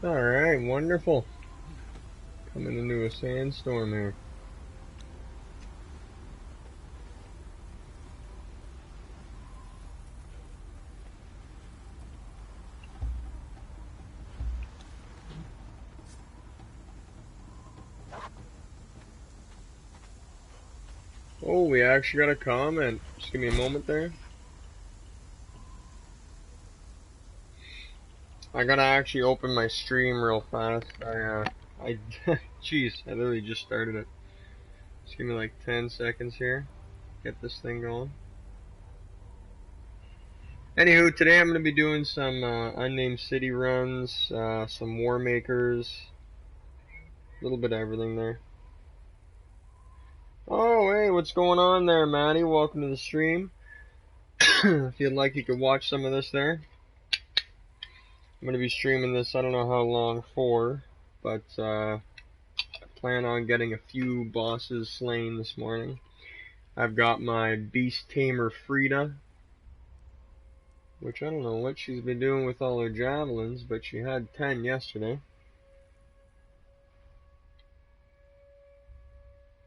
Alright, wonderful. Coming into a sandstorm here. Oh, we actually got a comment. Just give me a moment there. I gotta actually open my stream real fast. Jeez, I literally just started it. Just give me like 10 seconds here. Get this thing going. Anywho, today I'm gonna be doing some unnamed city runs, some war makers, a little bit of everything there. Oh, hey, what's going on there, Maddie? Welcome to the stream. If you'd like, you could watch some of this there. I'm going to be streaming this, I don't know how long for, but I plan on getting a few bosses slain this morning. I've got my Beast Tamer Frida, which I don't know what she's been doing with all her javelins, but she had 10 yesterday.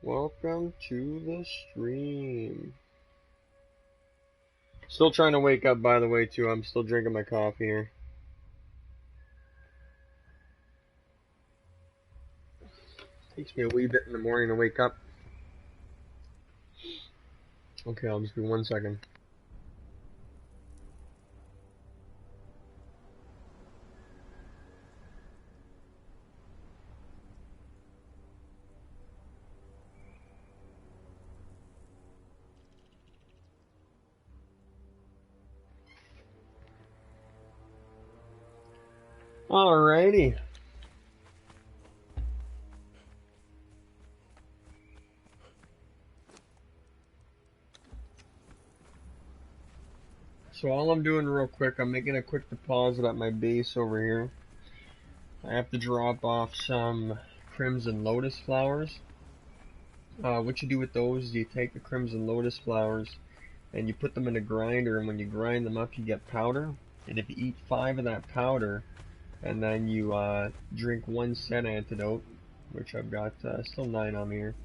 Welcome to the stream. Still trying to wake up, by the way, too. I'm still drinking my coffee here. Takes me a wee bit in the morning to wake up. Okay, I'll just be 1 second. Alrighty. So all I'm doing real quick, I'm making a quick deposit at my base over here. I have to drop off some crimson lotus flowers. What you do with those is you take the crimson lotus flowers and you put them in a grinder, and when you grind them up you get powder. And if you eat 5 of that powder and then you drink 1 set antidote, which I've got still 9 on me here,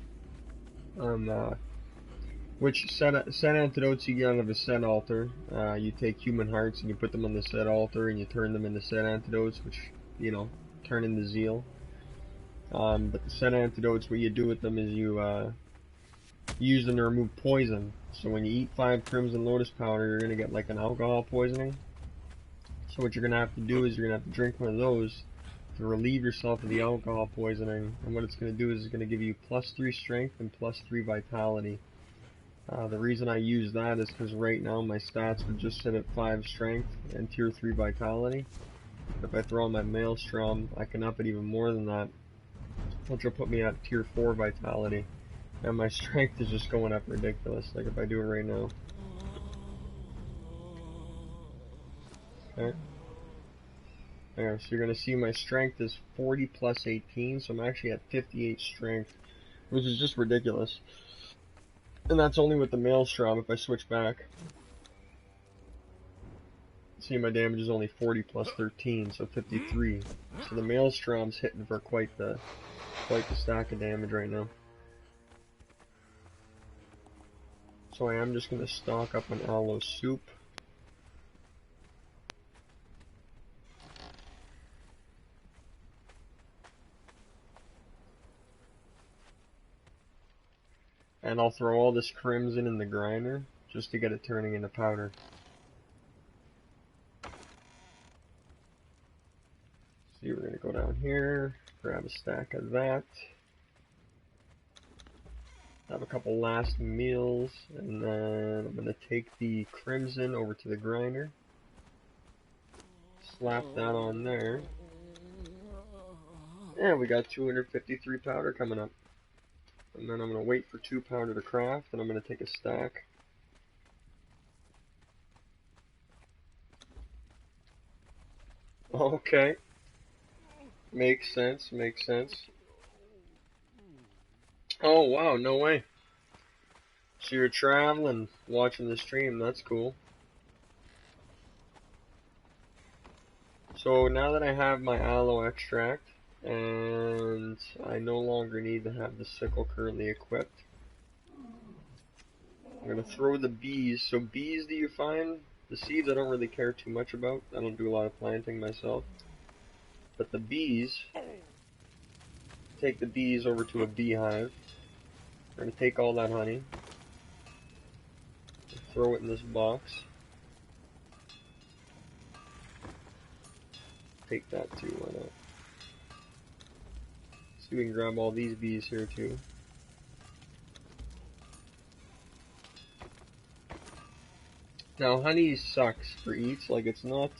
which set antidotes you get out of a set altar. You take human hearts and you put them on the set altar and you turn them into set antidotes, which, you know, turn into zeal. But the set antidotes, what you do with them is you use them to remove poison. So when you eat 5 crimson lotus powder, you're going to get like an alcohol poisoning. So what you're going to have to do is you're going to have to drink one of those to relieve yourself of the alcohol poisoning. And what it's going to do is it's going to give you +3 strength and +3 vitality. The reason I use that is because right now my stats would just sit at 5 strength and tier 3 vitality. If I throw on my maelstrom, I can up it even more than that, which will put me at tier 4 vitality. And my strength is just going up ridiculous, like if I do it right now. Okay. There, so you're going to see my strength is 40 plus 18, so I'm actually at 58 strength, which is just ridiculous. And that's only with the maelstrom. If I switch back, see my damage is only 40 plus 13, so 53. So the maelstrom's hitting for quite the stack of damage right now. So I am just going to stock up on aloe soup. And I'll throw all this crimson in the grinder just to get it turning into powder. See, we're going to go down here, grab a stack of that. Have a couple last meals, and then I'm going to take the crimson over to the grinder. Slap that on there. And we got 253 powder coming up. And then I'm going to wait for 2 powder to craft, and I'm going to take a stack. Okay. Makes sense, makes sense. Oh wow, no way. So you're traveling, watching the stream, that's cool. So now that I have my aloe extract, and I no longer need to have the sickle currently equipped, I'm going to throw the bees. So bees that you find, the seeds I don't really care too much about. I don't do a lot of planting myself. But the bees, take the bees over to a beehive. We're going to take all that honey, throw it in this box. Take that too, why not? See if we can grab all these bees here too. Now honey sucks for eats, like it's not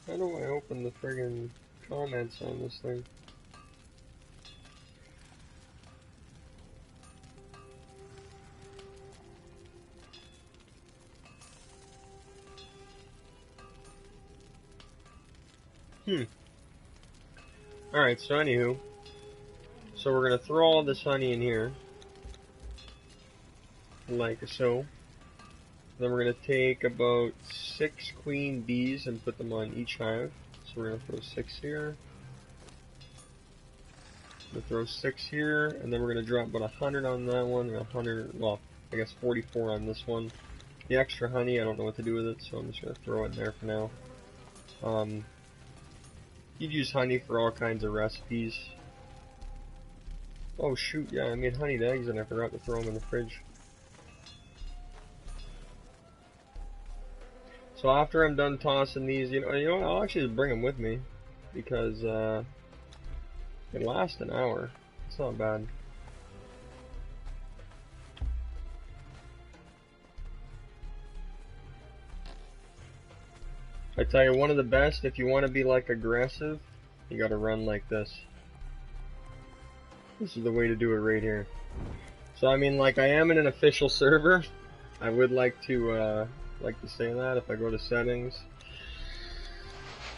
How do I open the friggin' comments on this thing? Alright, so anywho. So we're gonna throw all this honey in here. Like so. Then we're gonna take about 6 queen bees and put them on each hive. So we're gonna throw 6 here. We'll throw 6 here, and then we're gonna drop about 100 on that one, and 100, well, I guess 44 on this one. The extra honey, I don't know what to do with it, so I'm just gonna throw it in there for now. You'd use honey for all kinds of recipes. Oh shoot, yeah, I made honeyed eggs and I forgot to throw them in the fridge. So after I'm done tossing these, you know what, I'll actually just bring them with me, because it lasts an hour. It's not bad. I tell you, one of the best, if you want to be like aggressive, you gotta run like this. This is the way to do it right here. So I mean, like, I am in an official server. I would like to say that. If I go to settings,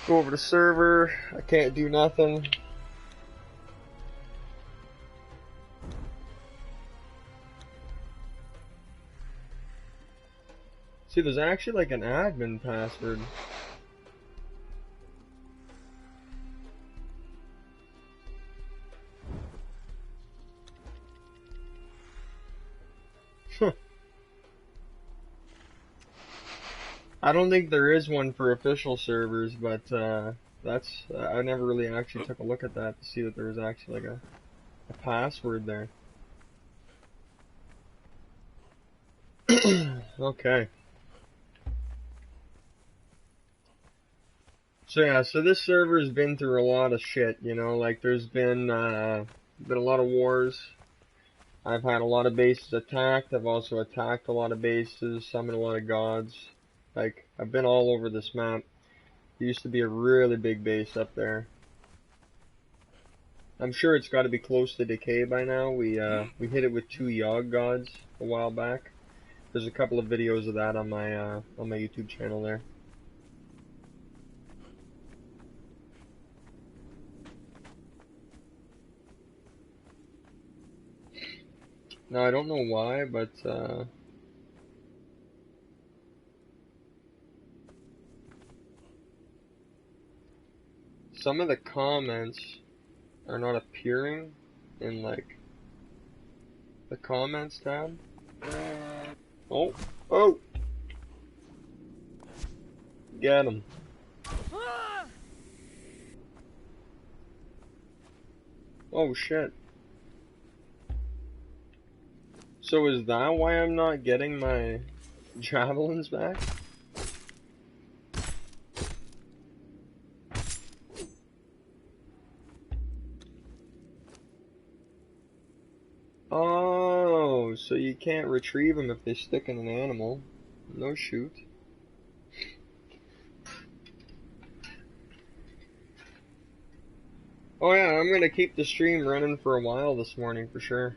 go over to server, I can't do nothing. See, there's actually like an admin password. I don't think there is one for official servers, but that's I never really actually took a look at that to see that there was actually like a password there. Okay. So yeah, so this server's been through a lot of shit, you know, like there's been a lot of wars. I've had a lot of bases attacked. I've also attacked a lot of bases, summoned a lot of gods. Like, I've been all over this map. There used to be a really big base up there. I'm sure it's got to be close to decay by now. We hit it with 2 Yogg gods a while back. There's a couple of videos of that on my YouTube channel there. Now I don't know why, but some of the comments are not appearing in like the comments tab. Oh, oh! Get him. Oh shit. So is that why I'm not getting my javelins back? Oh, so you can't retrieve them if they stick in an animal. No shoot. Oh yeah, I'm gonna keep the stream running for a while this morning for sure.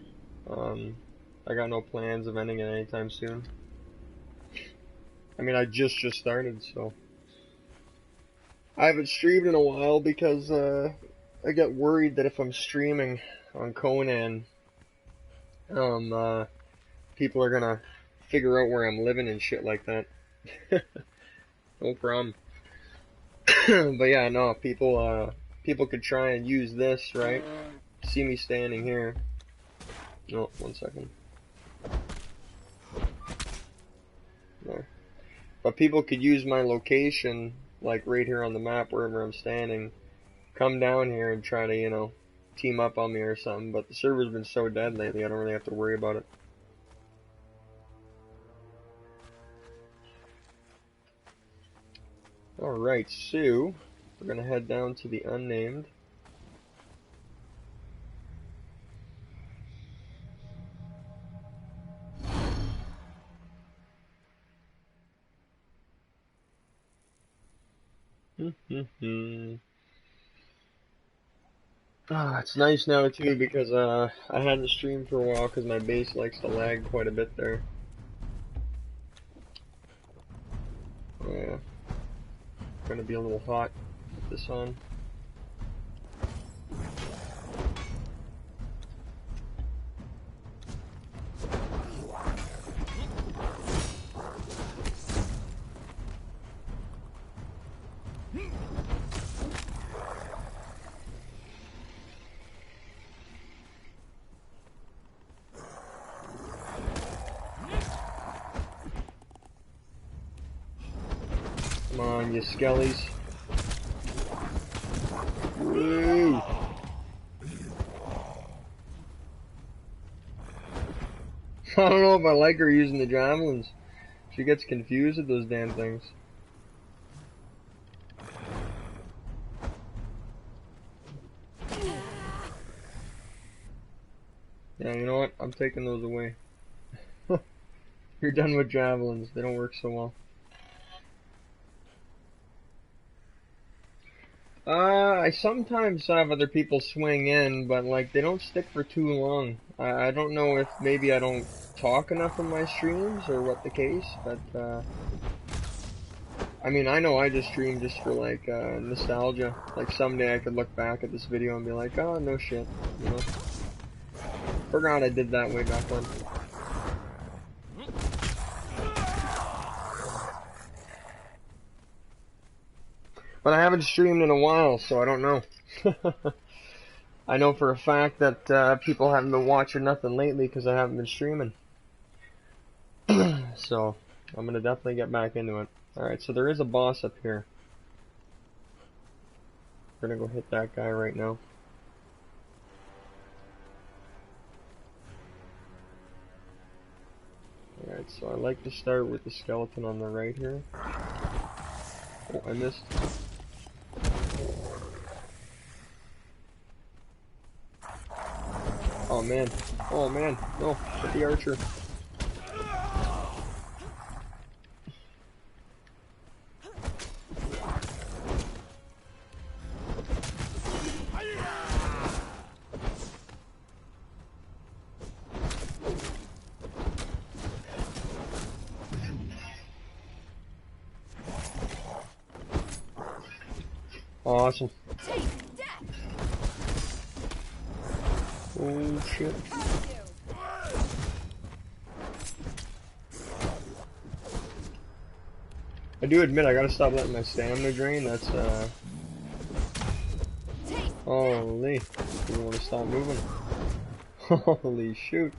I got no plans of ending it anytime soon. I mean, I just started, so. I haven't streamed in a while because, I get worried that if I'm streaming on Conan, people are gonna figure out where I'm living and shit like that. No problem. But yeah, no, people could try and use this, right? See me standing here. No, 1 second. No. But people could use my location, like right here on the map, wherever I'm standing, come down here and try to, you know, team up on me or something. But the server's been so dead lately, I don't really have to worry about it. Alright, so we're gonna head down to the unnamed. Ah, it's nice now too because I hadn't streamed for a while because my base likes to lag quite a bit there. Yeah, gonna be a little hot with this on. Come on, you skellies. Woo! I don't know if I like her using the javelins. She gets confused with those damn things. Yeah, you know what? I'm taking those away. You're done with javelins. They don't work so well. I sometimes have other people swing in, but like they don't stick for too long. I don't know if maybe I don't talk enough in my streams or what the case, but I mean I know I just stream just for like nostalgia. Like someday I could look back at this video and be like, oh no shit, you know. Forgot I did that way back when. But I haven't streamed in a while, so I don't know. I know for a fact that people haven't been watching nothing lately because I haven't been streaming. So, I'm going to definitely get back into it. Alright, so there is a boss up here. We're going to go hit that guy right now. Alright, so I like to start with the skeleton on the right here. Oh, I missed. Oh man, oh man, no, hit the archer. Awesome. Oh shit. I do admit I gotta stop letting my stamina drain. That's holy. You wanna stop moving? Holy shoot.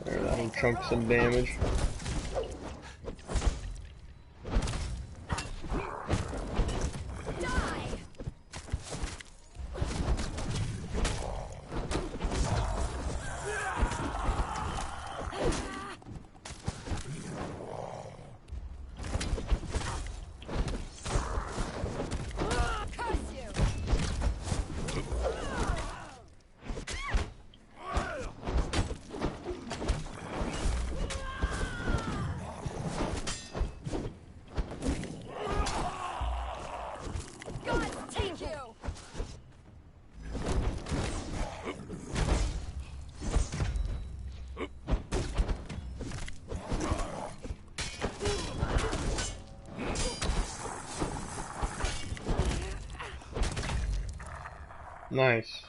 There, that'll chunk some damage. Nice.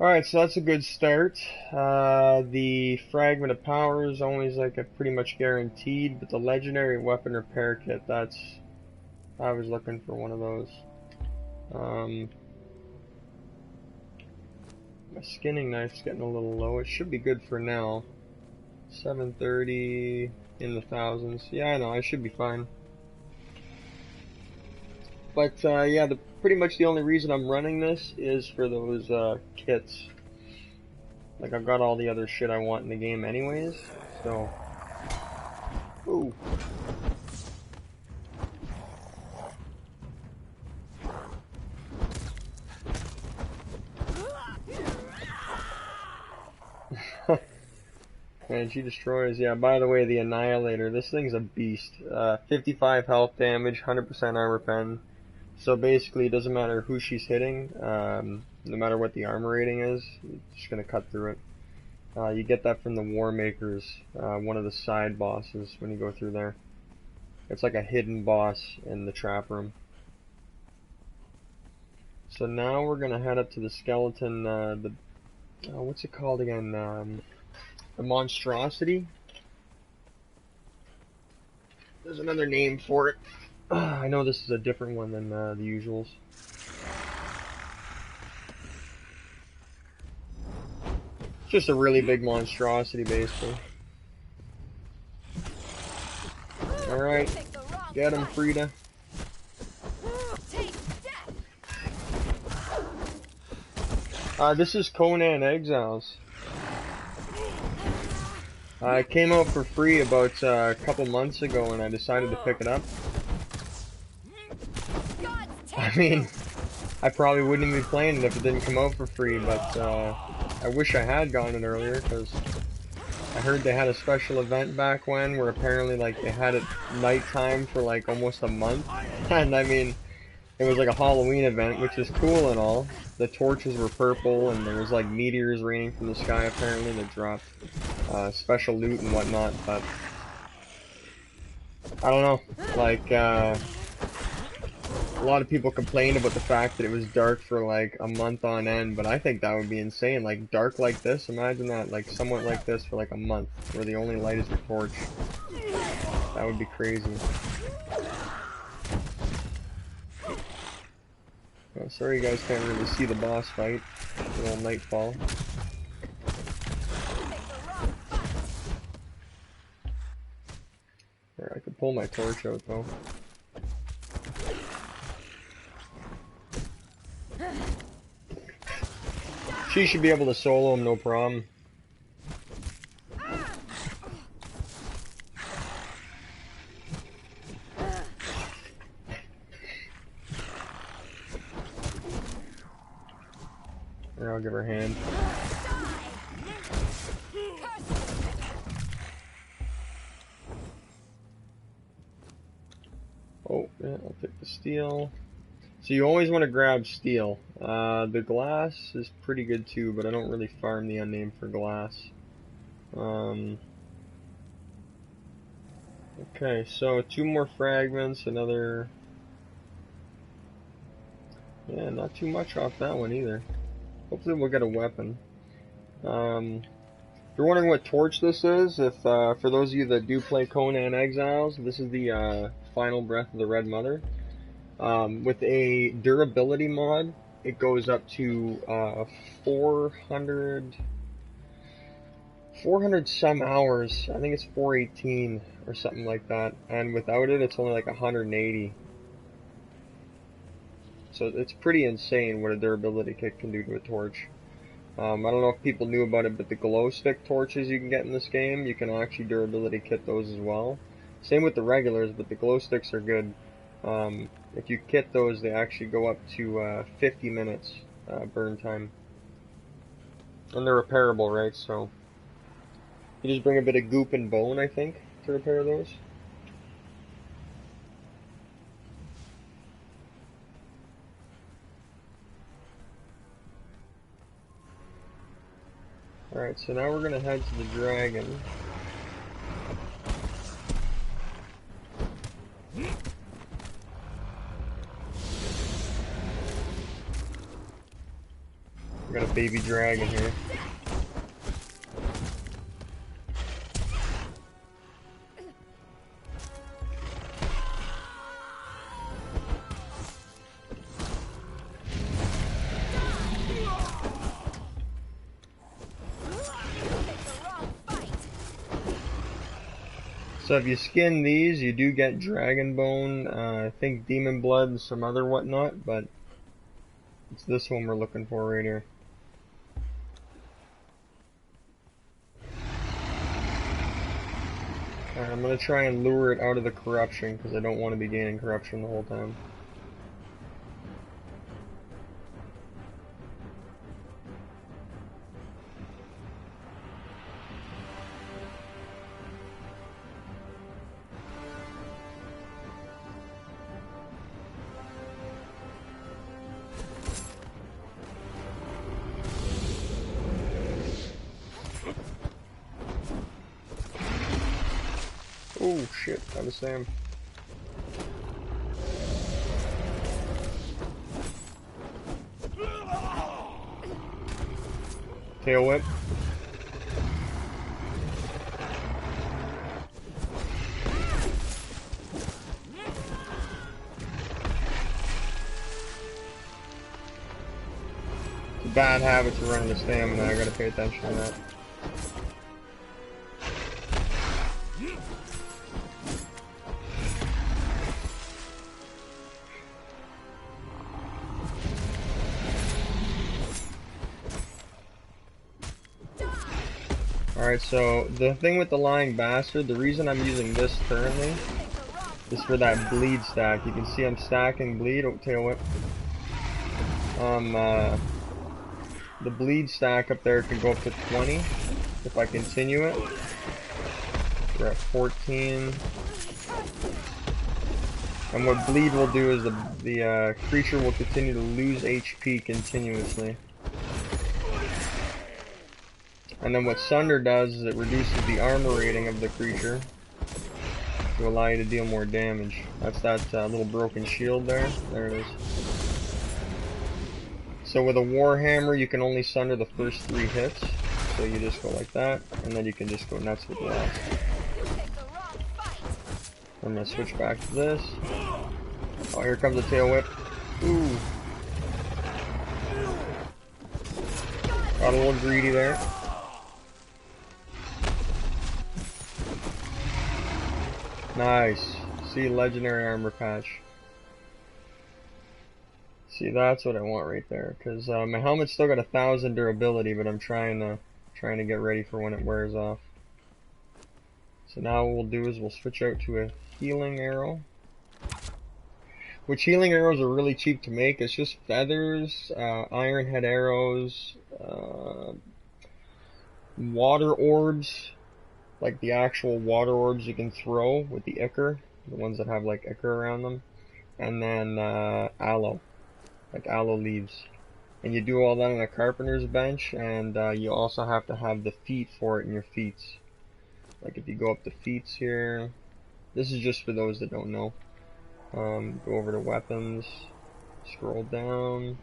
Alright, so that's a good start. The fragment of power is always like a pretty much guaranteed, but the legendary weapon repair kit, that's... I was looking for one of those. My skinning knife's getting a little low. It should be good for now. 730 in the thousands. Yeah, I know, I should be fine. But yeah, pretty much the only reason I'm running this is for those kits. Like, I've got all the other shit I want in the game anyways, so... Ooh. Man, she destroys. Yeah, by the way, the Annihilator, this thing's a beast. 55 health damage, 100% armor pen. So basically, it doesn't matter who she's hitting, no matter what the armor rating is, it's just going to cut through it. You get that from the War Makers, one of the side bosses when you go through there. It's like a hidden boss in the trap room. So now we're going to head up to the skeleton, what's it called again? The Monstrosity? There's another name for it. I know this is a different one than the usuals. It's just a really big monstrosity, basically. Alright, get him, Frida. This is Conan Exiles. It came out for free about a couple months ago and I decided to pick it up. I mean, I probably wouldn't even be playing it if it didn't come out for free, but I wish I had gotten it earlier, because I heard they had a special event back when, where apparently like they had it nighttime for like almost a month, and I mean, it was like a Halloween event, which is cool and all. The torches were purple, and there was like meteors raining from the sky apparently that dropped special loot and whatnot, but I don't know, like, a lot of people complained about the fact that it was dark for like a month on end, but I think that would be insane. Like, dark like this, imagine that, like somewhat like this for like a month, where the only light is your torch. That would be crazy. Oh, sorry you guys can't really see the boss fight. A little nightfall. There, I could pull my torch out though. She should be able to solo him, no problem. Here, I'll give her a hand. Oh, yeah, I'll take the steel. So you always want to grab steel. The glass is pretty good too, but I don't really farm the unnamed for glass. Okay, so 2 more fragments, another... Yeah, not too much off that one either. Hopefully we'll get a weapon. If you're wondering what torch this is, for those of you that do play Conan Exiles, this is the Final Breath of the Red Mother. With a durability mod, it goes up to 400 some hours. I think it's 418 or something like that. And without it, it's only like 180. So it's pretty insane what a durability kit can do to a torch. I don't know if people knew about it, but the glow stick torches you can get in this game, you can actually durability kit those as well. Same with the regulars, but the glow sticks are good. If you kit those, they actually go up to 50 minutes burn time. And they're repairable, right? So you just bring a bit of goop and bone, I think, to repair those. Alright, so now we're gonna head to the dragon. baby dragon here. So if you skin these, you do get dragon bone, I think demon blood and some other whatnot, but it's this one we're looking for right here. Alright, I'm gonna try and lure it out of the corruption, because I don't want to be gaining corruption the whole time. Oh shit, that was Sam. Tail whip. It's a bad habit to run into stamina, I gotta pay attention to that. Alright, so the thing with the Lying Bastard, the reason I'm using this currently is for that bleed stack. You can see I'm stacking bleed. Oh, tail whip. The bleed stack up there can go up to 20 if I continue it. We're at 14. And what bleed will do is the creature will continue to lose HP continuously. And then what Sunder does is it reduces the armor rating of the creature to allow you to deal more damage. That's that little broken shield there. There it is. So with a Warhammer, you can only Sunder the first 3 hits. So you just go like that, and then you can just go nuts with the last. I'm gonna switch back to this. Oh, here comes the tail whip. Ooh. Got a little greedy there. Nice. See, legendary armor patch. See, that's what I want right there. Cause my helmet's still got 1,000 durability, but I'm trying to get ready for when it wears off. So now what we'll do is we'll switch out to a healing arrow. Which healing arrows are really cheap to make. It's just feathers, iron head arrows, water orbs. Like the actual water orbs you can throw with the ichor, the ones that have like ichor around them, and then aloe, like aloe leaves. And you do all that on a carpenter's bench, and you also have to have the feet for it in your feats. Like if you go up to feats here, this is just for those that don't know. Go over to weapons, scroll down.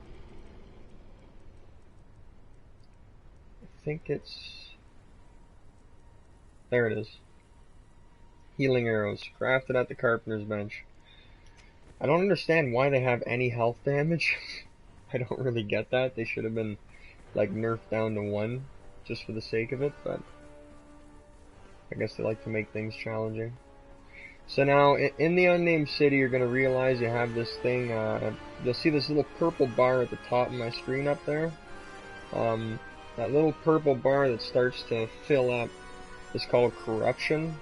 I think it's... There it is. Healing arrows, crafted at the carpenter's bench. I don't understand why they have any health damage. I don't really get that. They should have been like nerfed down to 1 just for the sake of it, but I guess they like to make things challenging. So now in the unnamed city, you're going to realize you have this thing. You'll see this little purple bar at the top of my screen up there. That little purple bar that starts to fill up is called corruption.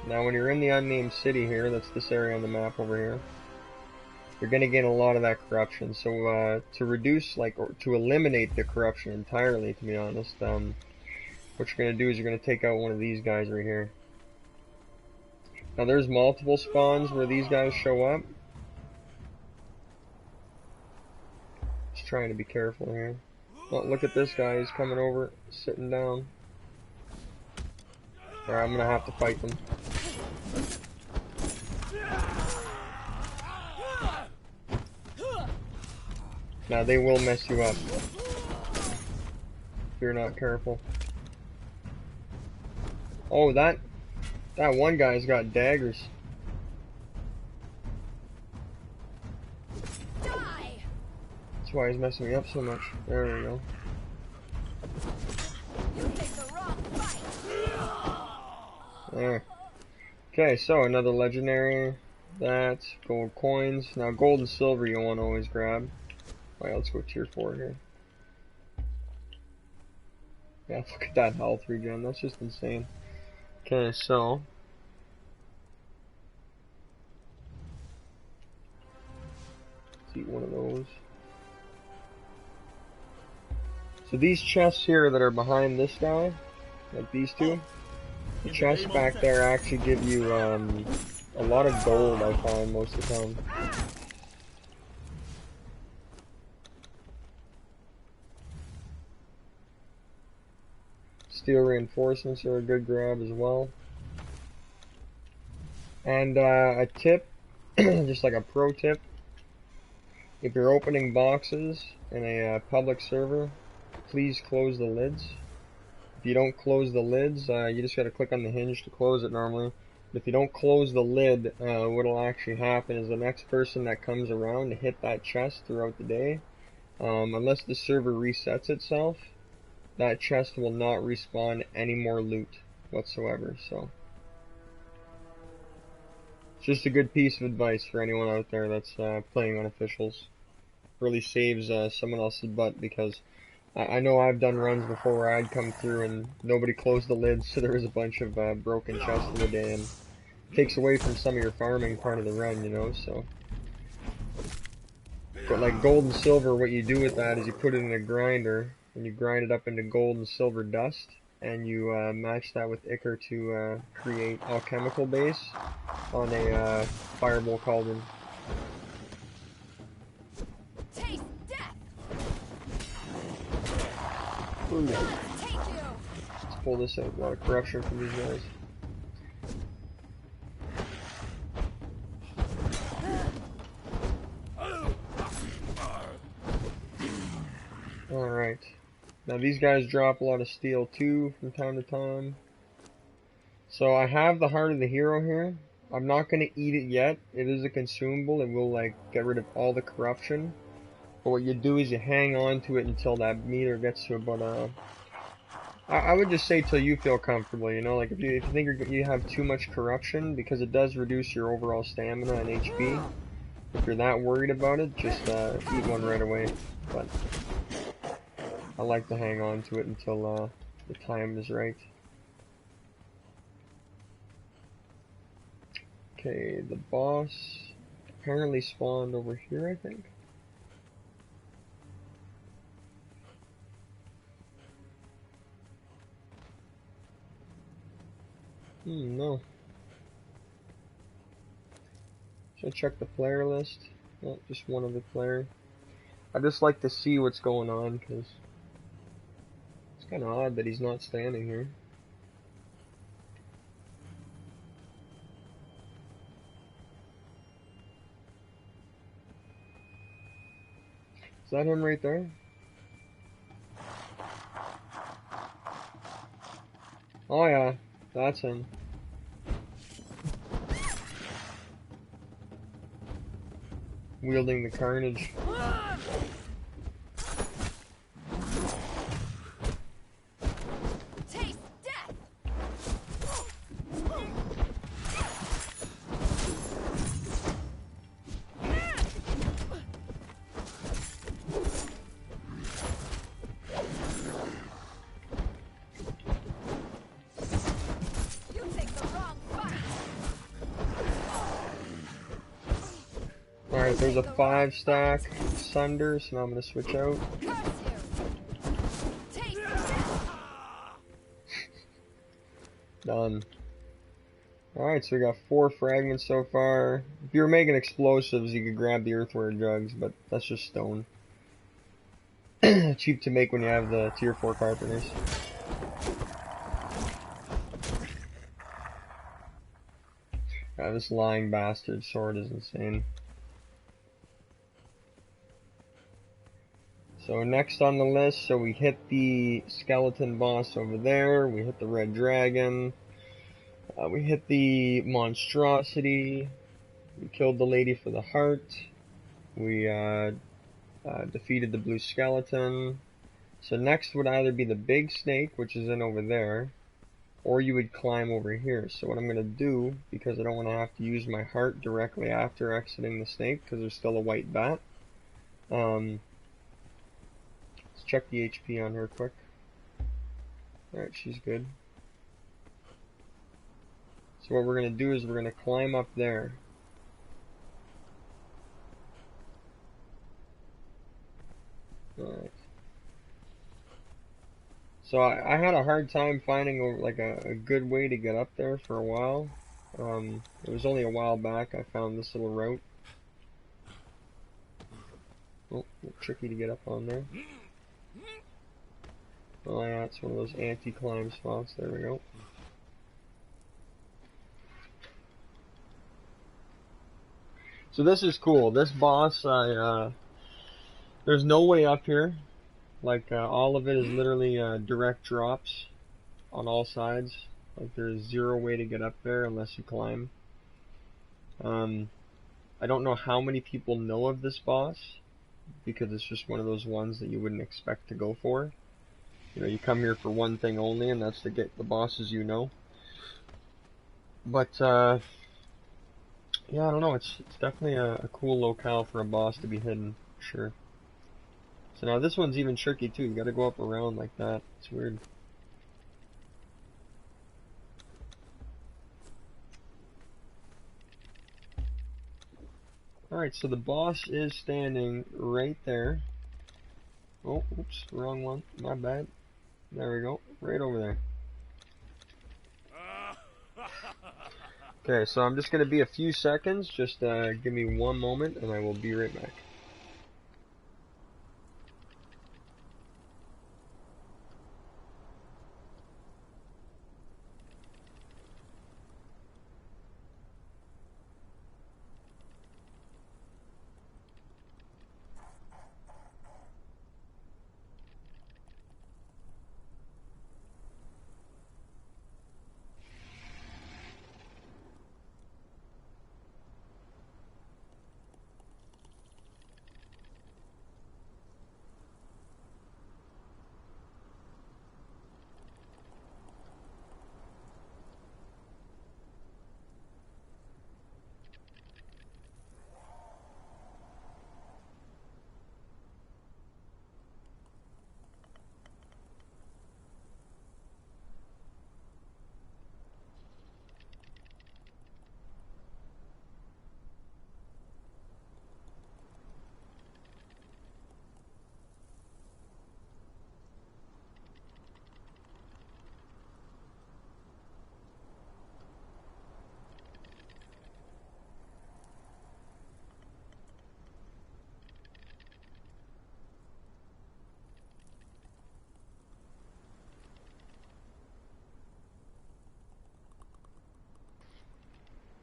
Now when you're in the unnamed city here, that's this area on the map over here, you're going to gain a lot of that corruption. So to reduce, like, or to eliminate the corruption entirely, to be honest, what you're going to do is you're going to take out one of these guys right here. Now there's multiple spawns where these guys show up. Just trying to be careful here. Oh, look at this guy, he's coming over, sitting down. Alright, I'm gonna have to fight them. Now they will mess you up. if you're not careful. Oh, that one guy's got daggers. Die. That's why he's messing me up so much. There we go. You picked the wrong fight. There. Okay, so another legendary. That's gold coins. Now gold and silver you want to always grab. Alright, let's go tier 4 here. Yeah, look at that health regen. That's just insane. Okay, so let's eat one of those. So these chests here that are behind this guy, like these two, the chests back there actually give you a lot of gold, I find, most of the time. Steel reinforcements are a good grab as well. And a tip, just like a pro tip, if you're opening boxes in a public server, please close the lids. If you don't close the lids, you just gotta click on the hinge to close it normally. But if you don't close the lid, what'll actually happen is the next person that comes around to hit that chest throughout the day, unless the server resets itself, that chest will not respawn any more loot whatsoever. So it's just a good piece of advice for anyone out there that's playing on officials. Really saves someone else's butt, because I know I've done runs before where I'd come through and nobody closed the lids, so there was a bunch of broken chests in the day, and takes away from some of your farming part of the run, you know. So, but like gold and silver, what you do with that is you put it in a grinder and you grind it up into gold and silver dust, and you match that with ichor to create alchemical base on a fireball cauldron. Taste death. Ooh. Take you. Let's pull this out. A lot of corruption from these guys. Alright. Now these guys drop a lot of steel too from time to time. So I have the heart of the hero here. I'm not going to eat it yet. It is a consumable. It will like get rid of all the corruption. But what you do is you hang on to it until that meter gets to about I would just say till you feel comfortable, you know, like if you think you have too much corruption, because it does reduce your overall stamina and HP. If you're that worried about it, just eat one right away. But I like to hang on to it until the time is right. Okay, the boss apparently spawned over here, I think. No. Should I check the player list? No, just one other player. I just like to see what's going on, because it's kind of odd that he's not standing here. Is that him right there? Oh yeah, that's him. Wielding the carnage. Taste death. You picked the wrong fight. Alright, there's a 5-stack Sunder, so now I'm going to switch out. Curse you. Taste death. Done. Alright, so we got 4 fragments so far. If you were making explosives, you could grab the earthware jugs, but that's just stone. Cheap to make when you have the tier 4 carpenters. God, this lying bastard sword is insane. So next on the list, so we hit the skeleton boss over there, we hit the red dragon, we hit the monstrosity, we killed the lady for the heart, we defeated the blue skeleton. So next would either be the big snake, which is in over there, or you would climb over here. So what I'm going to do, because I don't want to have to use my heart directly after exiting the snake, because there's still a white bat, let's check the HP on her quick. Alright, she's good. So what we're going to do is we're going to climb up there. Alright. So I had a hard time finding like a good way to get up there for a while. It was only a while back I found this little route. Oh, tricky to get up on there. Oh yeah, it's one of those anti-climb spots. There we go. So this is cool. This boss, there's no way up here. Like, all of it is literally direct drops on all sides. Like, there's zero way to get up there unless you climb. I don't know how many people know of this boss, because it's just one of those ones that you wouldn't expect to go for. You know, you come here for one thing only, and that's to get the bosses you know. But, yeah, I don't know, it's definitely a cool locale for a boss to be hidden, for sure. So now this one's even tricky too, you gotta go up around like that, it's weird. Alright, so the boss is standing right there. Oh, oops, wrong one, my bad. There we go, right over there. Okay, so I'm just gonna be a few seconds, just give me one moment and I will be right back.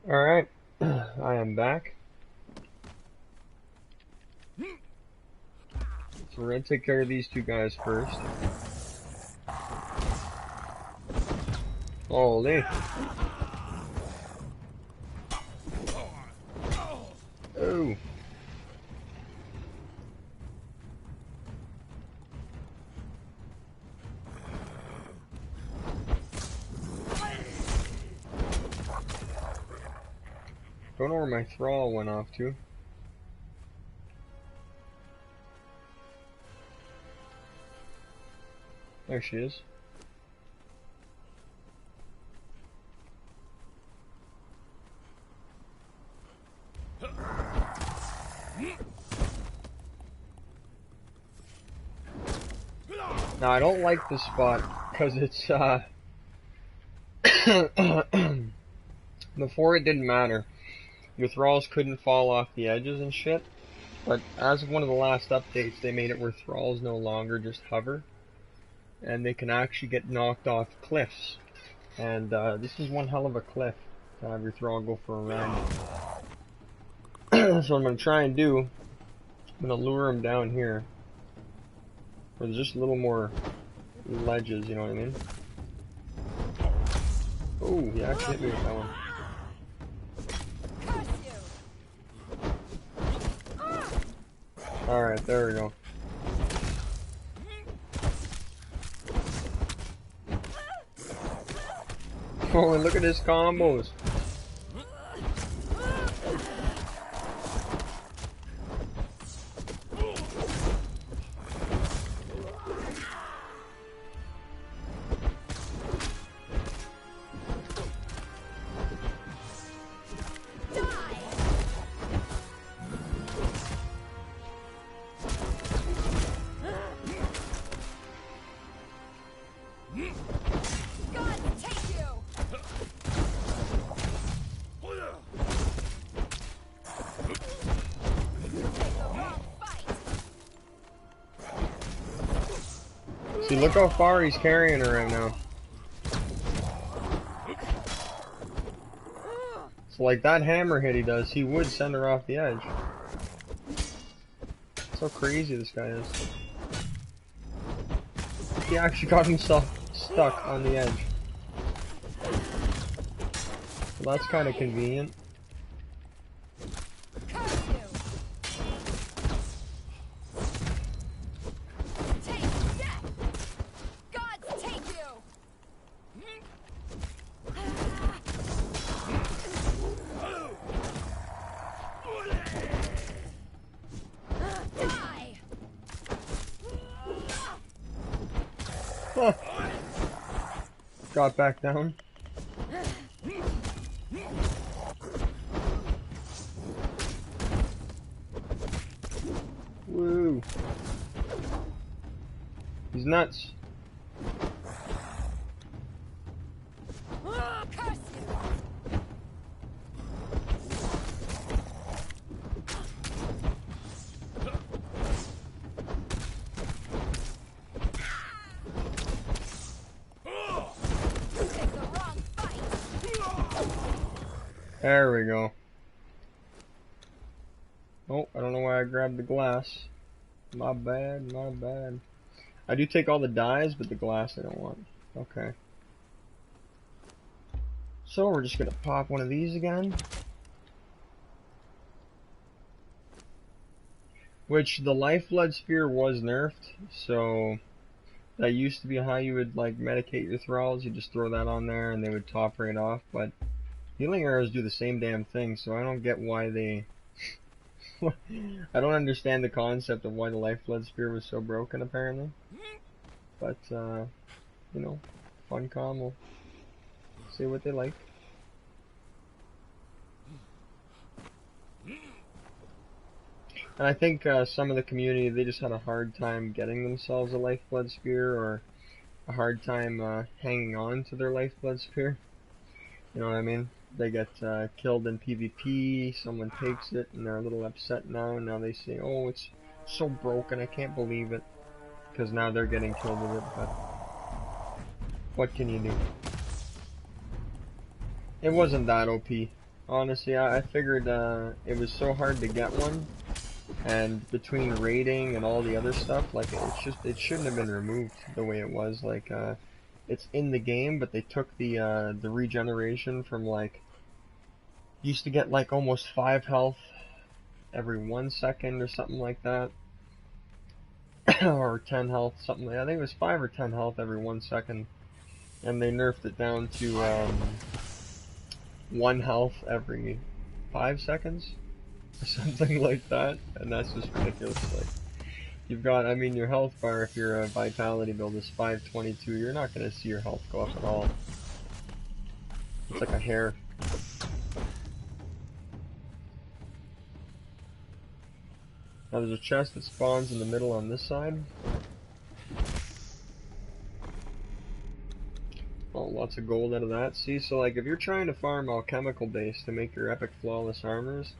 Alright, I am back. So we're gonna take care of these two guys first. Holy. Oh. Don't know where my thrall went off to. There she is. Now I don't like this spot because it's before it didn't matter. Your thralls couldn't fall off the edges and shit, but as of one of the last updates they made it where thralls no longer just hover, and they can actually get knocked off cliffs. And this is one hell of a cliff to have your thrall go for a run. So what I'm going to try and do, I'm going to lure him down here. Or there's just a little more ledges, you know what I mean? Oh, he actually hit me with that one. Alright, there we go. Oh, and look at his combos. See, look how far he's carrying her right now. So like that hammer hit he does, he would send her off the edge. That's how crazy this guy is. He actually got himself stuck on the edge. Well, that's kind of convenient. Huh. Got back down. Woo. He's nuts. There we go. Oh, I don't know why I grabbed the glass. My bad, my bad. I do take all the dyes, but the glass I don't want. Okay. So we're just gonna pop one of these again. Which the life blood spear was nerfed, so that used to be how you would like medicate your thralls. You just throw that on there and they would top right off, but healing arrows do the same damn thing, so I don't get why they... I don't understand the concept of why the Lifeblood Spear was so broken, apparently. But, you know, Funcom will say what they like. And I think some of the community, they just had a hard time getting themselves a Lifeblood Spear, or a hard time hanging on to their Lifeblood Spear. You know what I mean? They get killed in PvP, someone takes it, and they're a little upset now, and now they say, oh, it's so broken, I can't believe it. Because now they're getting killed with it, but what can you do? It wasn't that OP. Honestly, I figured it was so hard to get one, and between raiding and all the other stuff, like, it shouldn't have been removed the way it was. Like, it's in the game, but they took the regeneration from, like, used to get like almost 5 health every 1 second or something like that. Or 10 health, something like that. I think it was 5 or 10 health every 1 second. And they nerfed it down to 1 health every 5 seconds. Or something like that. And that's just ridiculous. Like, you've got, I mean, your health bar, if you're a vitality build, is 522. You're not going to see your health go up at all. It's like a hair. Now there's a chest that spawns in the middle on this side. Oh, lots of gold out of that. See, so like if you're trying to farm alchemical base to make your epic flawless armors,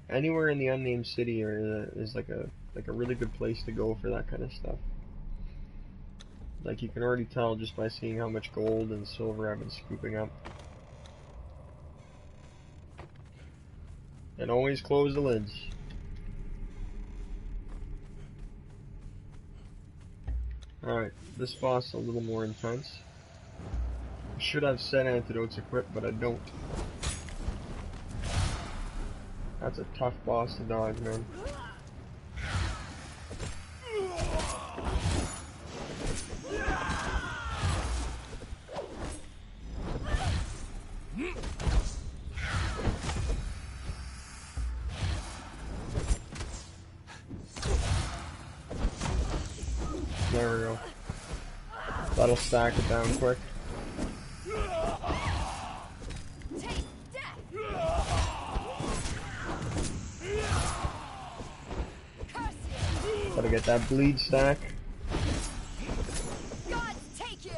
anywhere in the unnamed city is like a really good place to go for that kind of stuff. Like you can already tell just by seeing how much gold and silver I've been scooping up. And always close the lids. Alright, this boss is a little more intense. I should have set antidotes equipped, but I don't. That's a tough boss to dodge, man. There we go. That'll stack it down quick. Taste death. Curse you. Gotta get that bleed stack. God take you.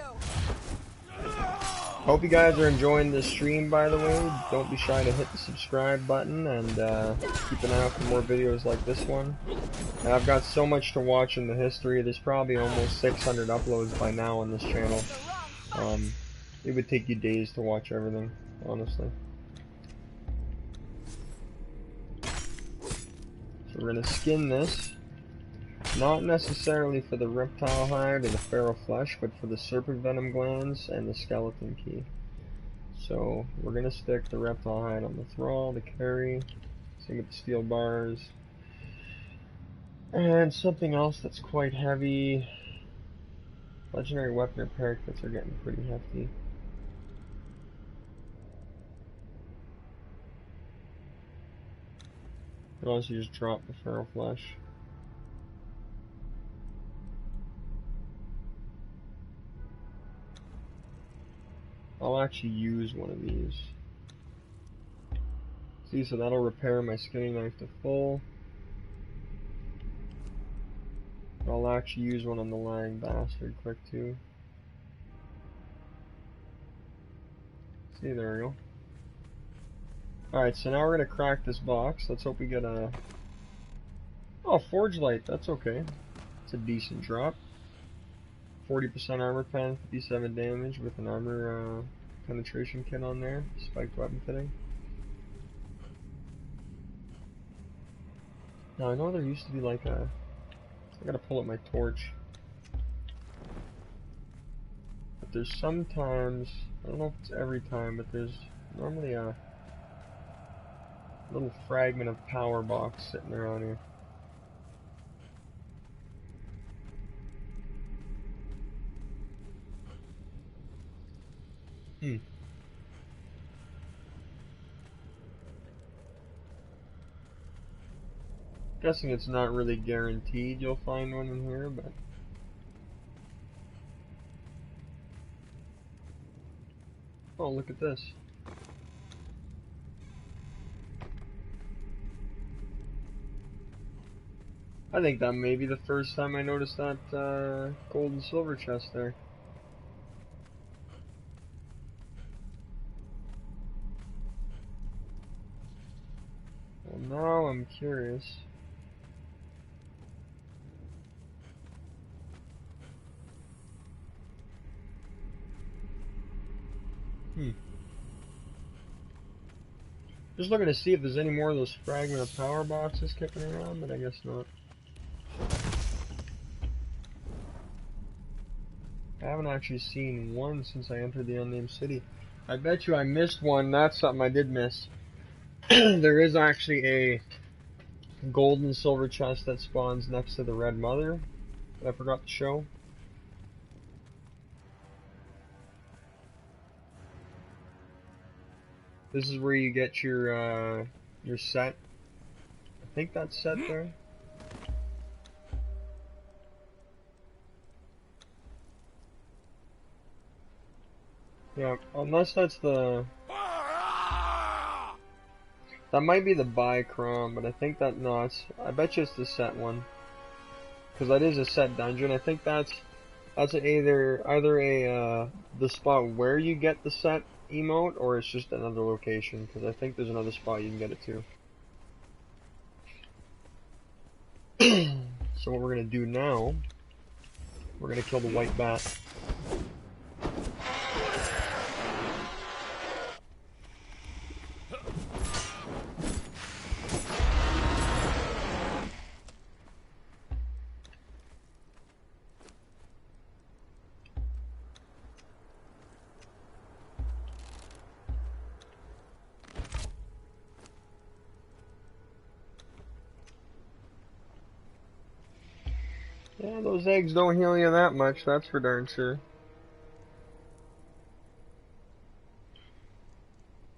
Hope you guys are enjoying this stream, by the way. Don't be shy to hit the subscribe button and keep an eye out for more videos like this one. And I've got so much to watch in the history. There's probably almost 600 uploads by now on this channel. It would take you days to watch everything, honestly. So we're gonna skin this. Not necessarily for the reptile hide or the feral flesh, but for the serpent venom glands and the skeleton key. So we're gonna stick the reptile hide on the thrall, the carry, same with the steel bars, and something else that's quite heavy. Legendary weapon repair kits are getting pretty hefty. You can also just drop the feral flesh. I'll actually use one of these. See, so that'll repair my skinning knife to full. I'll actually use one on the lying bastard quick too. See, there we go. Alright, so now we're gonna crack this box. Let's hope we get a... Oh, Forge Light, that's okay. It's a decent drop. 40% armor pen, 57 damage with an armor penetration kit on there. Spiked weapon fitting. Now I know there used to be like a... I gotta pull up my torch. But there's sometimes... I don't know if it's every time, but there's normally a little fragment of power box sitting around here. Guessing it's not really guaranteed you'll find one in here, but oh, look at this. I think that may be the first time I noticed that gold and silver chest there. Well, now I'm curious. Just looking to see if there's any more of those fragment of power boxes kicking around, but I guess not. I haven't actually seen one since I entered the unnamed city. I bet you I missed one. That's something I did miss. There is actually a gold and silver chest that spawns next to the Red Mother that I forgot to show. This is where you get your set. I think that's set there. Yeah, unless that's the... That might be the Bicrom, but I think that... No, it's... I bet you it's the set one. Because that is a set dungeon. I think that's either a the spot where you get the set emote, or it's just another location, because I think there's another spot you can get it to. So what we're going to do now, we're going to kill the white bat. Yeah, those eggs don't heal you that much, that's for darn sure.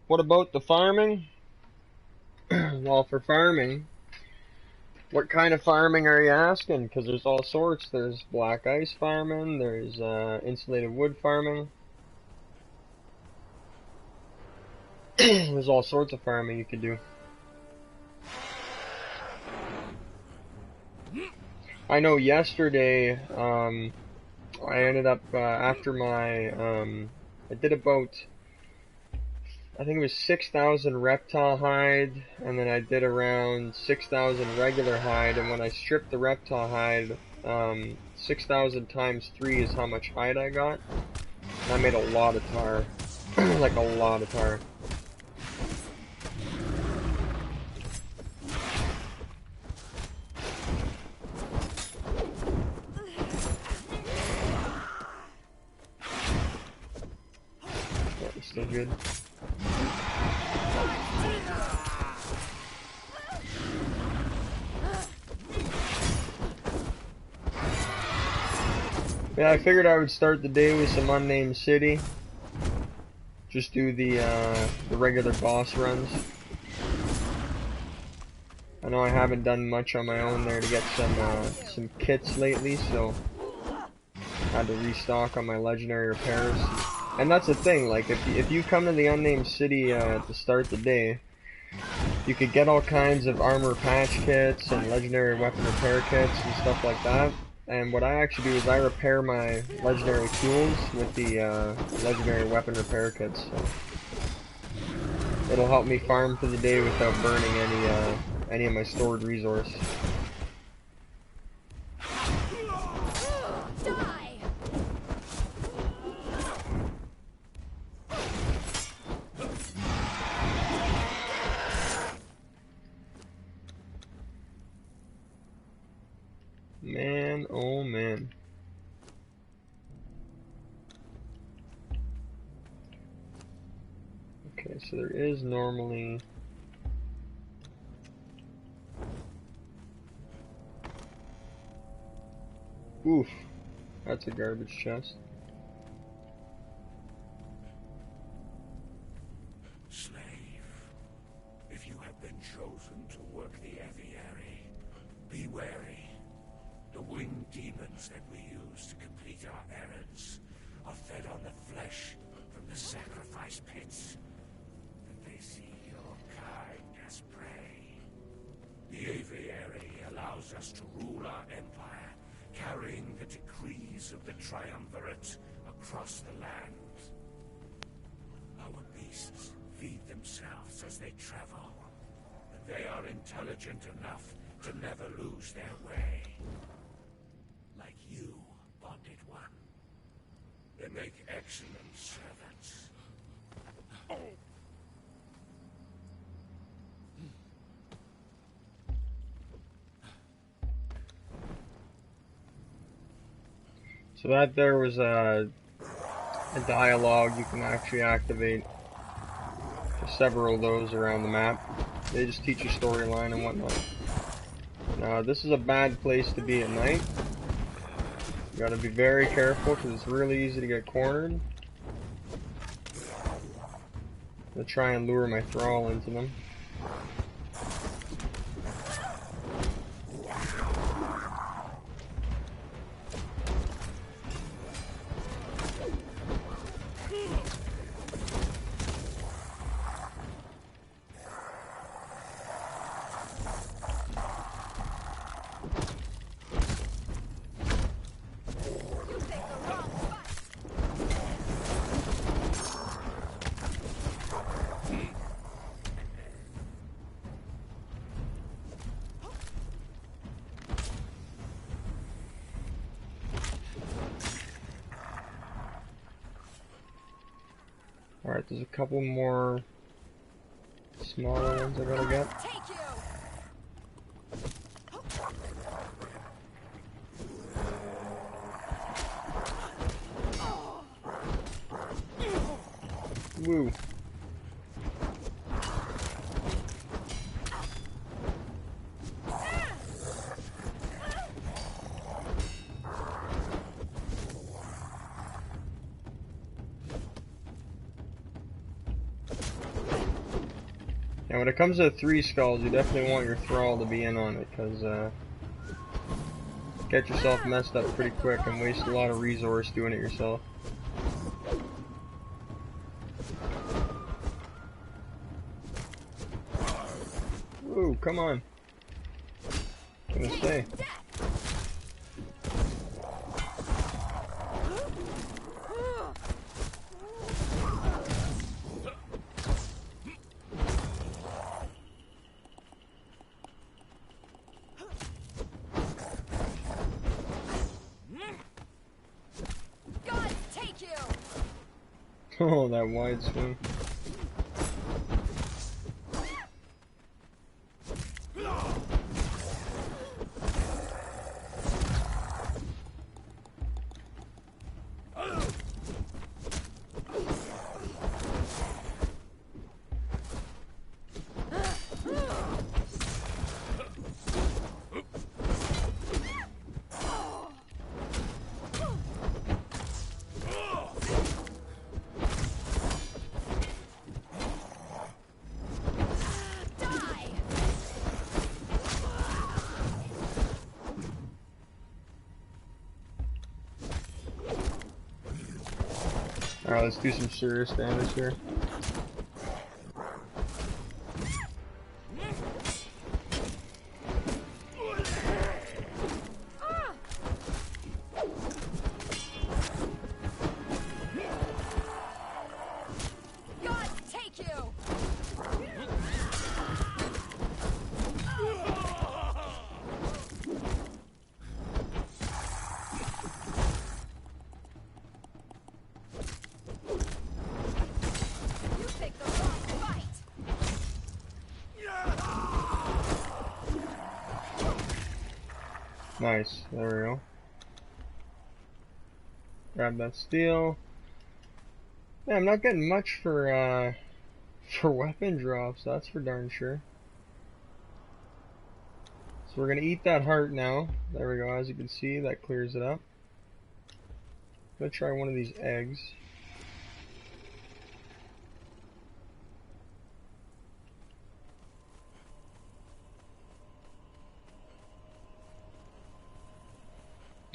What about the farming? Well, for farming, what kind of farming are you asking? Because there's all sorts. There's black ice farming, there's insulated wood farming. There's all sorts of farming you could do. I know yesterday, I ended up, after my, I did about, I think it was 6,000 reptile hide, and then I did around 6,000 regular hide, and when I stripped the reptile hide, 6,000 times 3 is how much hide I got, and I made a lot of tar. Like a lot of tar. That was still good. Yeah, I figured I would start the day with some unnamed city. Just do the regular boss runs. I know I haven't done much on my own there to get some kits lately, so I had to restock on my legendary repairs. And that's the thing, like if you come to the unnamed city to start the day, you could get all kinds of armor patch kits and legendary weapon repair kits and stuff like that. And what I actually do is I repair my legendary tools with the legendary weapon repair kits. So it'll help me farm for the day without burning any of my stored resource. Die! Man, oh man. Okay, so there is normally... Oof, that's a garbage chest. Slave, if you have been chosen to work the aviary, be wary. The winged demons that we use to complete our errands are fed on the flesh from the sacrifice pits. And they see your kind as prey. The aviary allows us to rule our empire, carrying the decrees of the triumvirate across the land. Our beasts feed themselves as they travel, and they are intelligent enough to never lose their way. Like you, bonded one. They make excellent servants. So that there was a dialogue you can actually activate for several of those around the map. They just teach you storyline and whatnot. Now this is a bad place to be at night. You gotta be very careful because it's really easy to get cornered. I'm gonna try and lure my thrall into them. Alright, there's a couple more smaller ones I gotta get. Take you! Woo. Now when it comes to 3 skulls, you definitely want your thrall to be in on it, because get yourself messed up pretty quick and waste a lot of resource doing it yourself. Ooh, come on. Gonna stay. God take you! Oh, that wide swing. Alright, let's do some serious damage here. God take you! You picked the wrong fight! Nice, there we go. Grab that steel. Yeah, I'm not getting much for weapon drops, that's for darn sure. So we're gonna eat that heart now. There we go, as you can see, that clears it up. I'm gonna try one of these eggs.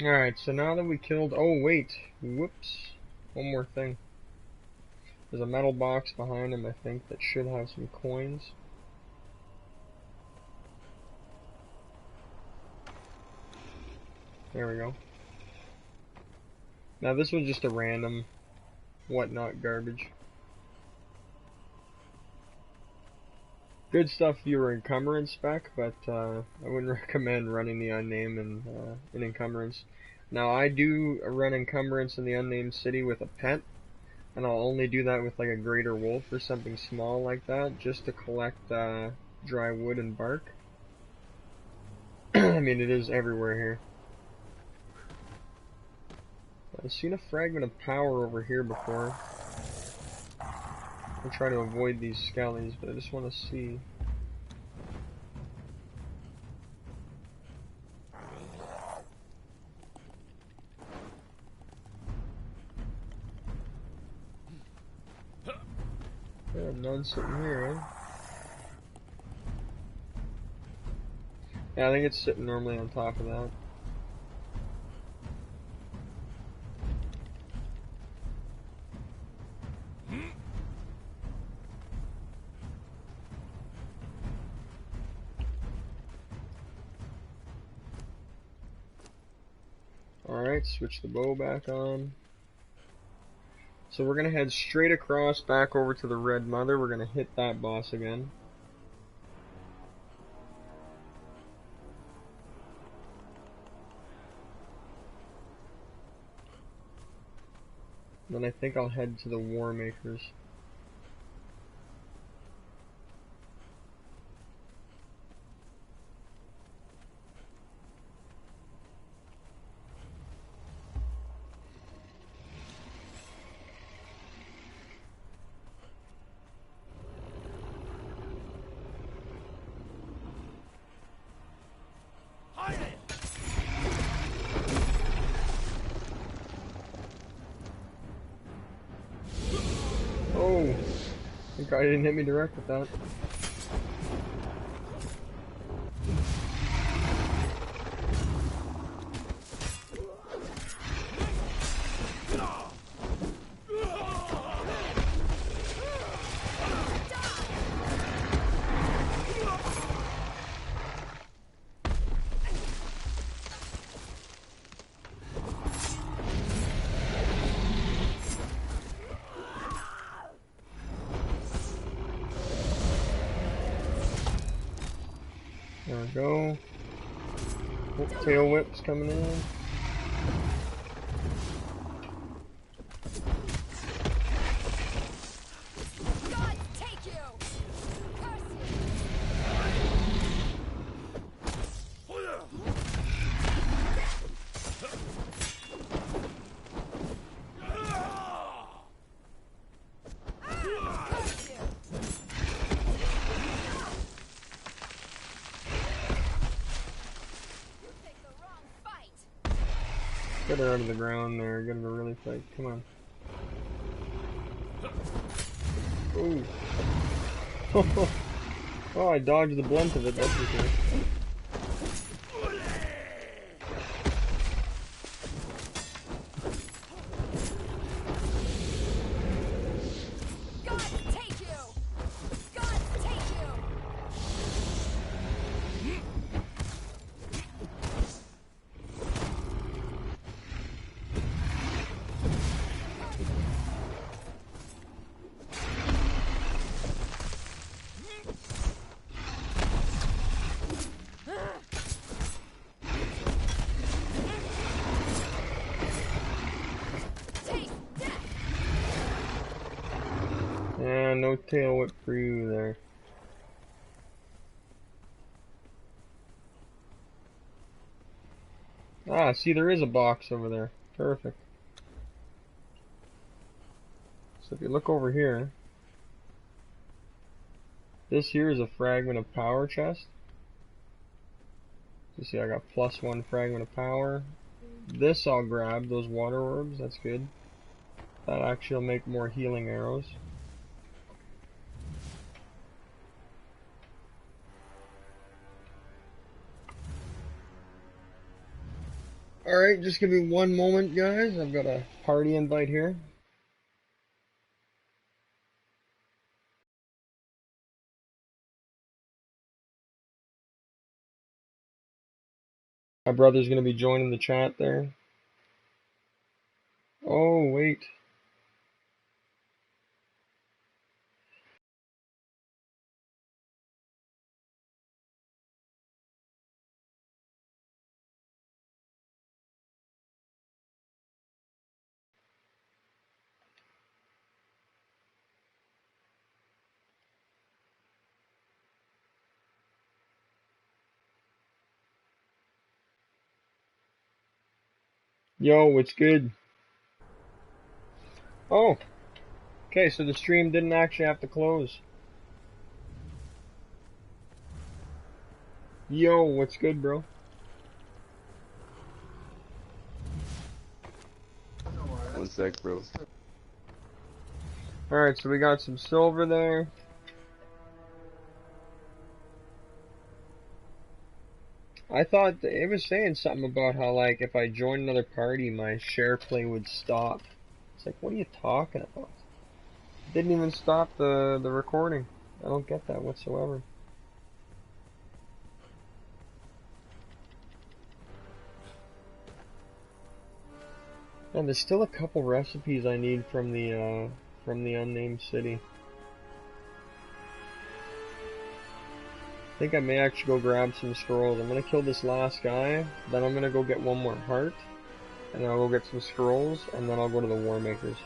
Alright, so now that we killed... Oh, wait. Whoops. One more thing. There's a metal box behind him, I think, that should have some coins. There we go. Now, this was just a random whatnot garbage. Good stuff if you were encumbrance spec, but I wouldn't recommend running the unnamed in encumbrance. Now I do run encumbrance in the unnamed city with a pet, and I'll only do that with like a greater wolf or something small like that, just to collect dry wood and bark. I mean, it is everywhere here. I've seen a fragment of power over here before. I'll try to avoid these skellies, but I just want to see. Yeah, none sitting here, eh? Yeah, I think it's sitting normally on top of that. Alright, switch the bow back on. So we're going to head straight across back over to the Red Mother. We're going to hit that boss again. Then I think I'll head to the War Makers. Oh, I think I didn't hit me direct with that. There we go. Oh, tail whip's coming in. God take you! Curse you! You picked the wrong fight! Get her out of the ground there. Get her to really fight. Come on. Ooh. Oh, I dodged the blunt of it. That's for sure. God take you! God take you! Take that! Yeah, no tail whip for you there. Ah, see, there is a box over there. Perfect. So if you look over here, this here is a fragment of power chest. You see I got +1 fragment of power. This I'll grab, those water orbs, that's good. That actually will make more healing arrows. Alright, just give me one moment, guys. I've got a party invite here. My brother's gonna be joining the chat there. Oh, wait. Yo, what's good? Oh, okay, so the stream didn't actually have to close. Yo, what's good, bro? One sec, bro. Alright, so we got some silver there. I thought it was saying something about how, like, if I joined another party, my share play would stop. It's like, what are you talking about? It didn't even stop the recording. I don't get that whatsoever. And there's still a couple recipes I need from the unnamed city. I think I may actually go grab some scrolls. I'm gonna kill this last guy, then I'm gonna go get one more heart, and then I'll go get some scrolls, and then I'll go to the War Makers.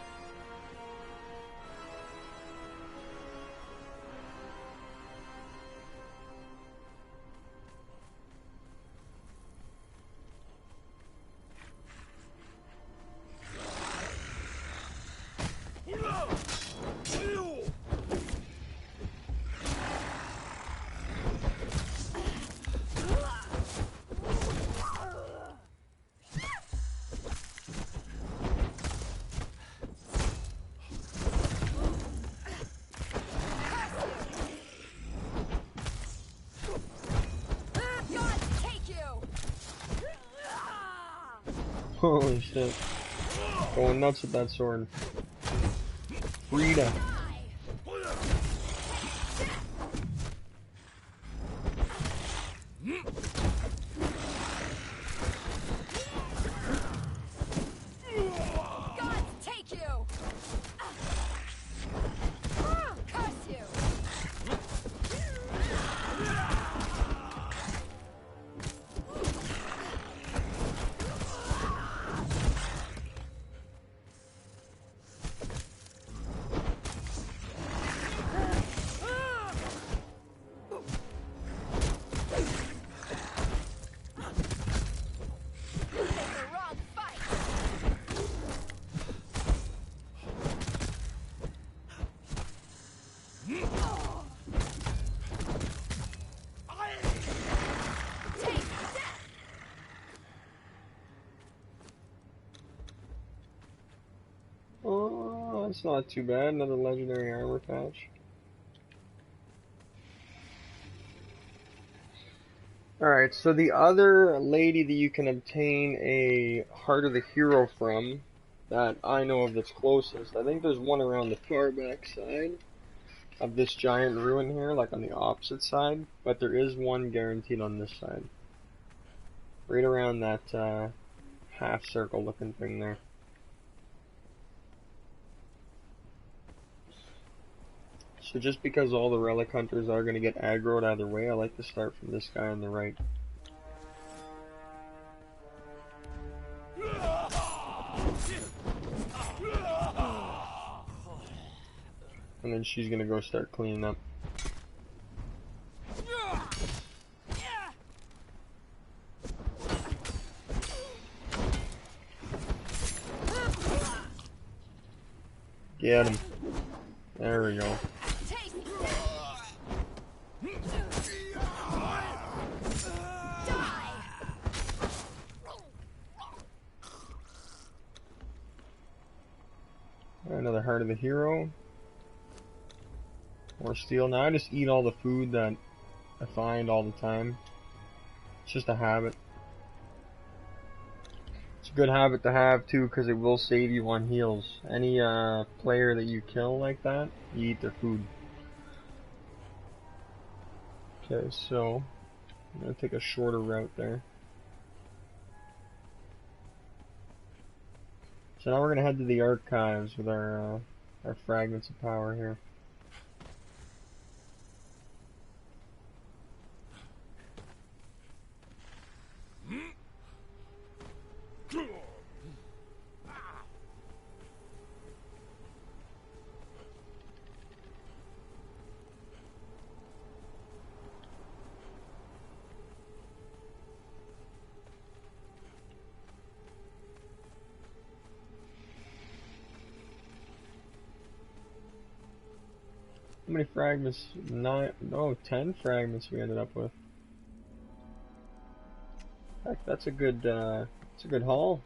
God take you! Holy shit. Going nuts with that sword. Frida. God take you! Curse you! Oh, that's not too bad. Another legendary armor patch. Alright, so the other lady that you can obtain a Heart of the Hero from, that I know of that's closest, I think there's one around the far back side of this giant ruin here, like on the opposite side, but there is one guaranteed on this side. Right around that half circle looking thing there. So just because all the relic hunters are going to get aggroed either way, I like to start from this guy on the right. And then she's going to go start cleaning up. Get him. There we go. Another Heart of the Hero. More steel. Now I just eat all the food that I find all the time. It's just a habit. It's a good habit to have too, because it will save you on heals. Any player that you kill like that, you eat their food. Okay, so I'm gonna take a shorter route there. So now we're gonna head to the archives with our fragments of power here. How many fragments? 9, no, 10 fragments we ended up with. Heck, that's a good haul.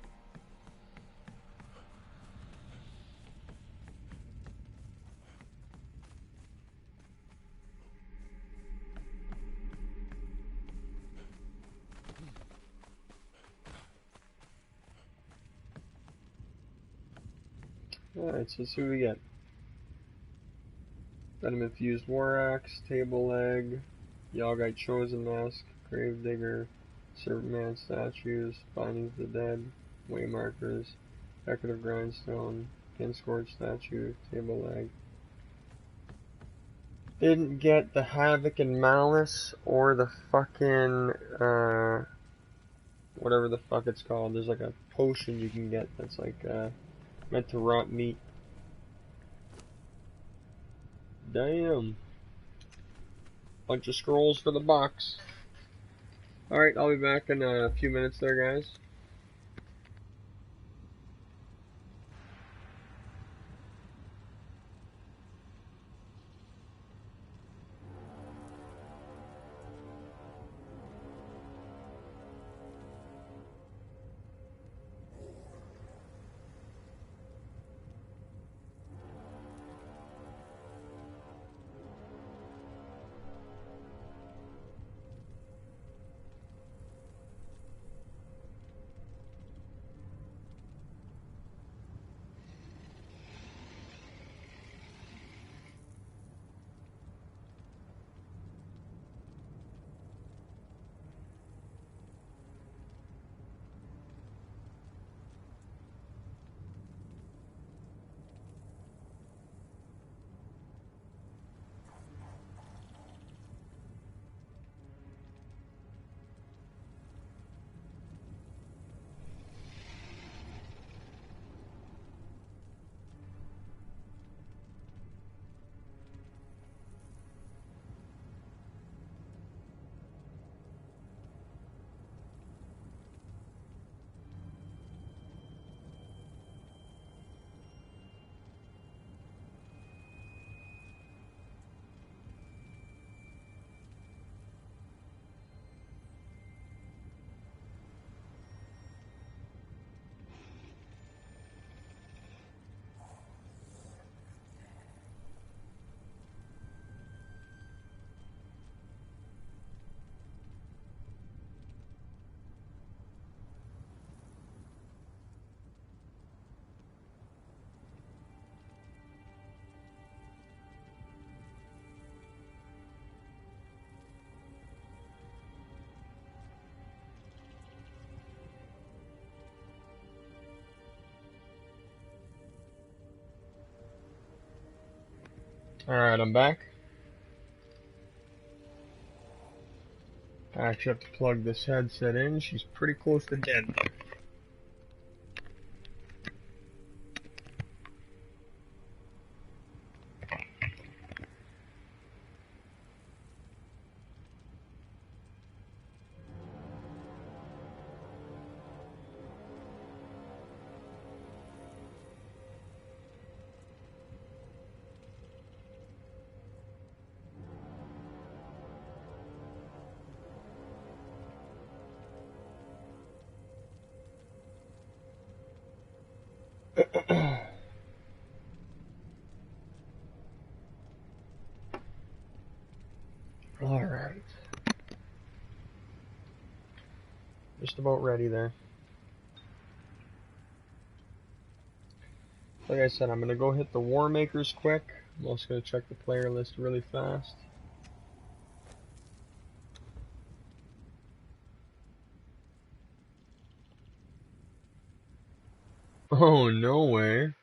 Alright, so let's see what we get. Venom infused war axe, table leg, Yogite chosen mask, grave digger, serpent man statues, bindings of the dead, way markers, decorative grindstone, kin scourge statue, table leg. Didn't get the havoc and malice or the fucking whatever the fuck it's called. There's like a potion you can get that's like meant to rot meat. Damn. Bunch of scrolls for the box. Alright, I'll be back in a few minutes there, guys. Alright, I'm back. I actually have to plug this headset in. She's pretty close to dead. Alright. Just about ready there. Like I said, I'm going to go hit the War Makers quick. I'm also going to check the player list really fast. Oh, no way.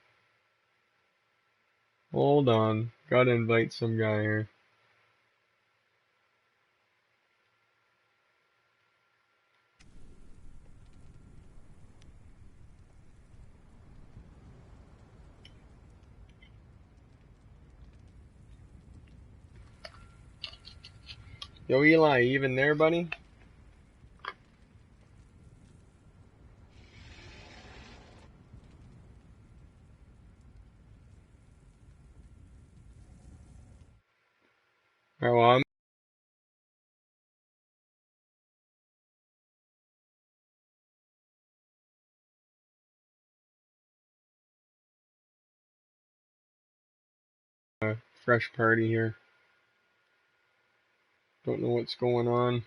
Hold on. Gotta invite some guy here. Yo, Eli, you even there, buddy? Alright, well, I'm a fresh party here. Don't know what's going on.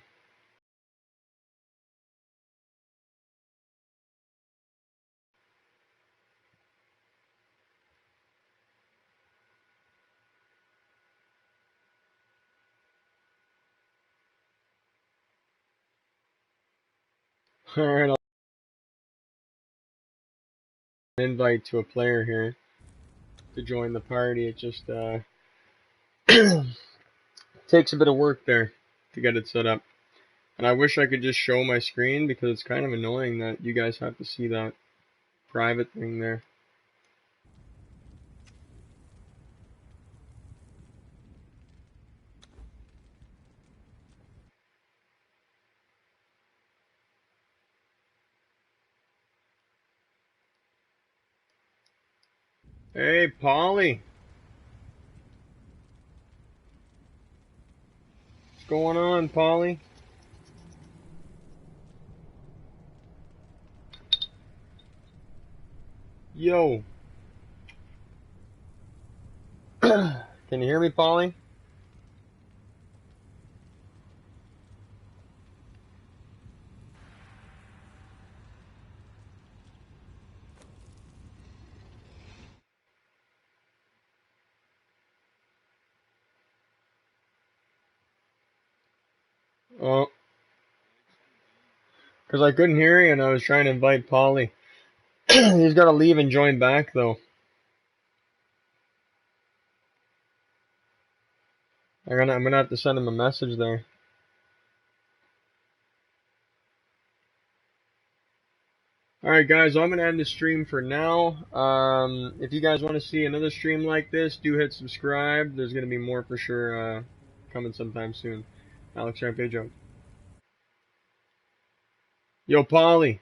Alright, I'll invite to a player here to join the party. It just takes a bit of work there to get it set up. And I wish I could just show my screen because it's kind of annoying that you guys have to see that private thing there. Hey, Polly. What's going on, Polly? Yo. Can you hear me, Polly? Oh, because I couldn't hear you and I was trying to invite Polly. He's got to leave and join back, though. I'm gonna have to send him a message there. Alright guys, I'm gonna end the stream for now. If you guys want to see another stream like this, do hit subscribe. There's gonna be more for sure coming sometime soon. Alex Rampage out. Yo, Polly.